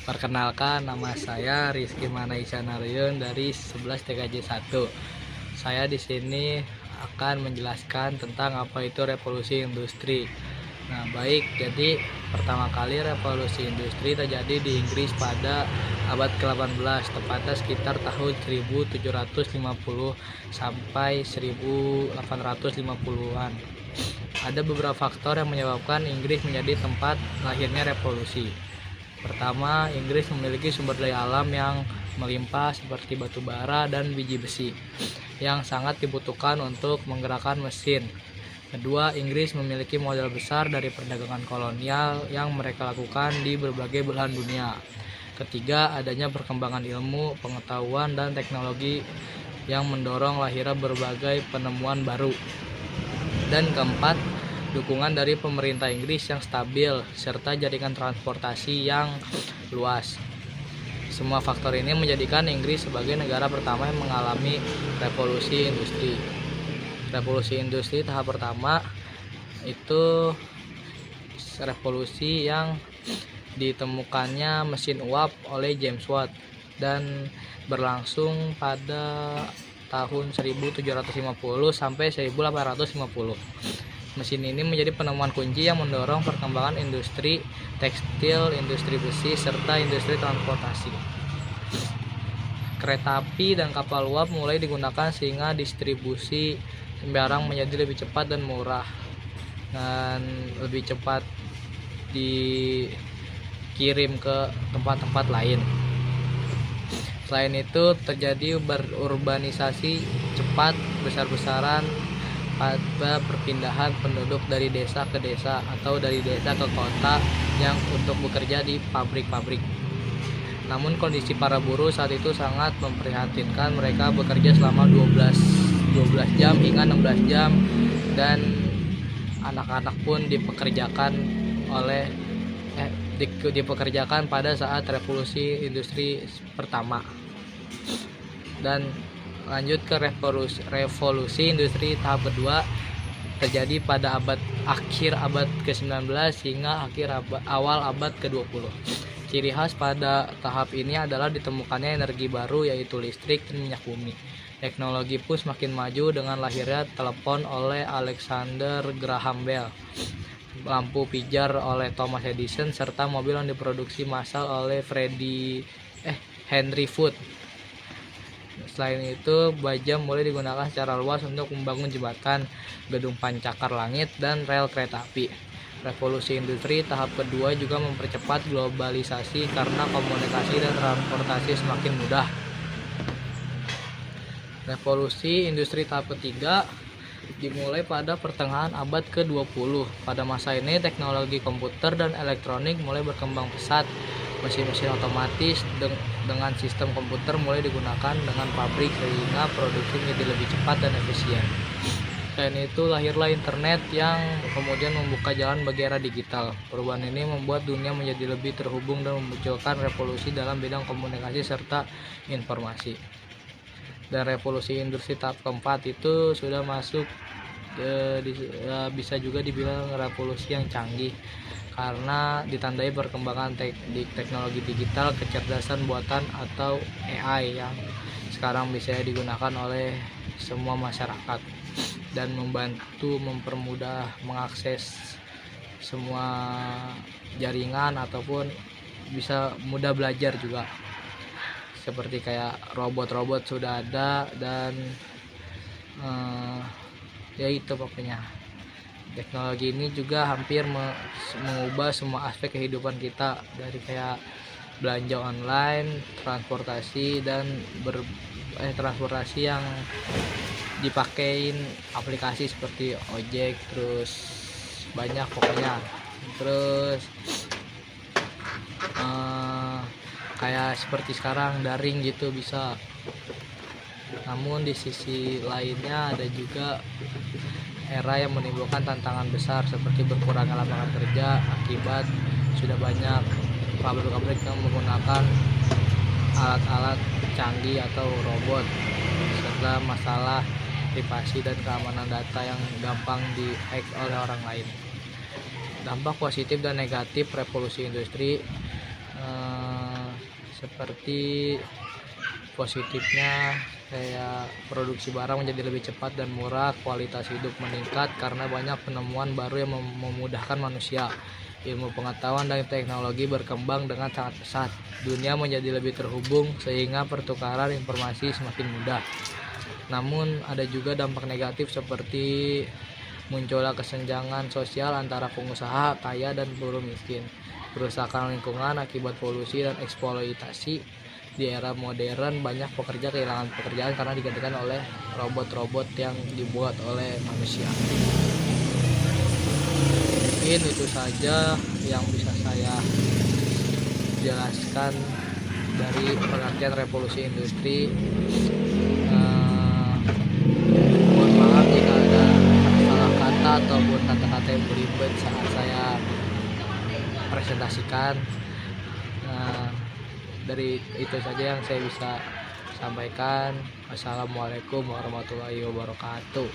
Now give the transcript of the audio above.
Perkenalkan, nama saya Rizky Manaisya Naryun dari 11 TKJ 1. Saya di sini akan menjelaskan tentang apa itu revolusi industri. Nah, baik, jadi pertama kali revolusi industri terjadi di Inggris pada abad ke-18, tepatnya sekitar tahun 1750 sampai 1850-an. Ada beberapa faktor yang menyebabkan Inggris menjadi tempat lahirnya revolusi. Pertama, Inggris memiliki sumber daya alam yang melimpah seperti batu bara dan biji besi yang sangat dibutuhkan untuk menggerakkan mesin. Kedua, Inggris memiliki modal besar dari perdagangan kolonial yang mereka lakukan di berbagai belahan dunia. Ketiga, adanya perkembangan ilmu, pengetahuan, dan teknologi yang mendorong lahirnya berbagai penemuan baru. Dan keempat, dukungan dari pemerintah Inggris yang stabil serta jaringan transportasi yang luas. Semua faktor ini menjadikan Inggris sebagai negara pertama yang mengalami revolusi industri. Revolusi industri tahap pertama itu revolusi yang ditemukannya mesin uap oleh James Watt dan berlangsung pada tahun 1750 sampai 1850. Mesin ini menjadi penemuan kunci yang mendorong perkembangan industri tekstil, industri besi, serta industri transportasi. Kereta api dan kapal uap mulai digunakan sehingga distribusi barang menjadi lebih cepat dan murah, dan lebih cepat dikirim ke tempat-tempat lain. Selain itu, terjadi berurbanisasi cepat besar-besaran pada perpindahan penduduk dari desa ke desa atau dari desa ke kota yang untuk bekerja di pabrik-pabrik. Namun kondisi para buruh saat itu sangat memprihatinkan. Mereka bekerja selama 12 jam hingga 16 jam dan anak-anak pun dipekerjakan pada saat revolusi industri pertama. Dan lanjut ke revolusi industri tahap kedua terjadi pada akhir abad ke-19 hingga awal abad ke-20. Ciri khas pada tahap ini adalah ditemukannya energi baru yaitu listrik dan minyak bumi. Teknologi pun semakin maju dengan lahirnya telepon oleh Alexander Graham Bell, lampu pijar oleh Thomas Edison, serta mobil yang diproduksi massal oleh Henry Ford. Selain itu, baja mulai digunakan secara luas untuk membangun jembatan, gedung pancakar langit, dan rel kereta api. Revolusi industri tahap kedua juga mempercepat globalisasi karena komunikasi dan transportasi semakin mudah. Revolusi industri tahap ketiga dimulai pada pertengahan abad ke-20. Pada masa ini, teknologi komputer dan elektronik mulai berkembang pesat. Mesin-mesin otomatis dengan sistem komputer mulai digunakan dengan pabrik sehingga produksi menjadi lebih cepat dan efisien. Selain itu, lahirlah internet yang kemudian membuka jalan bagi era digital. Perubahan ini membuat dunia menjadi lebih terhubung dan memunculkan revolusi dalam bidang komunikasi serta informasi. Dan revolusi industri tahap keempat itu sudah masuk bisa juga dibilang revolusi yang canggih karena ditandai perkembangan teknologi digital, kecerdasan buatan atau AI yang sekarang bisa digunakan oleh semua masyarakat dan mempermudah mengakses semua jaringan ataupun bisa mudah belajar juga. Seperti kayak robot-robot sudah ada dan ya itu pokoknya. Teknologi ini juga hampir mengubah semua aspek kehidupan kita, dari kayak belanja online, transportasi dan transportasi yang dipakein aplikasi seperti ojek, terus banyak pokoknya. Terus kayak seperti sekarang daring gitu bisa. Namun di sisi lainnya ada juga era yang menimbulkan tantangan besar seperti berkurangnya lapangan kerja akibat sudah banyak pabrik-pabrik yang menggunakan alat-alat canggih atau robot, serta masalah privasi dan keamanan data yang gampang di-hack oleh orang lain. Dampak positif dan negatif revolusi industri seperti positifnya kayak produksi barang menjadi lebih cepat dan murah, kualitas hidup meningkat karena banyak penemuan baru yang memudahkan manusia. Ilmu pengetahuan dan teknologi berkembang dengan sangat pesat. Dunia menjadi lebih terhubung sehingga pertukaran informasi semakin mudah. Namun ada juga dampak negatif seperti munculnya kesenjangan sosial antara pengusaha kaya dan buruh miskin, kerusakan lingkungan akibat polusi dan eksploitasi. Di era modern banyak pekerja kehilangan pekerjaan karena digantikan oleh robot-robot yang dibuat oleh manusia. Mungkin itu saja yang bisa saya jelaskan dari pengertian revolusi industri. Mohon maaf jika ada salah kata ataupun kata-kata yang berlibat saat saya presentasikan. Dari itu saja yang saya bisa sampaikan. Assalamualaikum warahmatullahi wabarakatuh.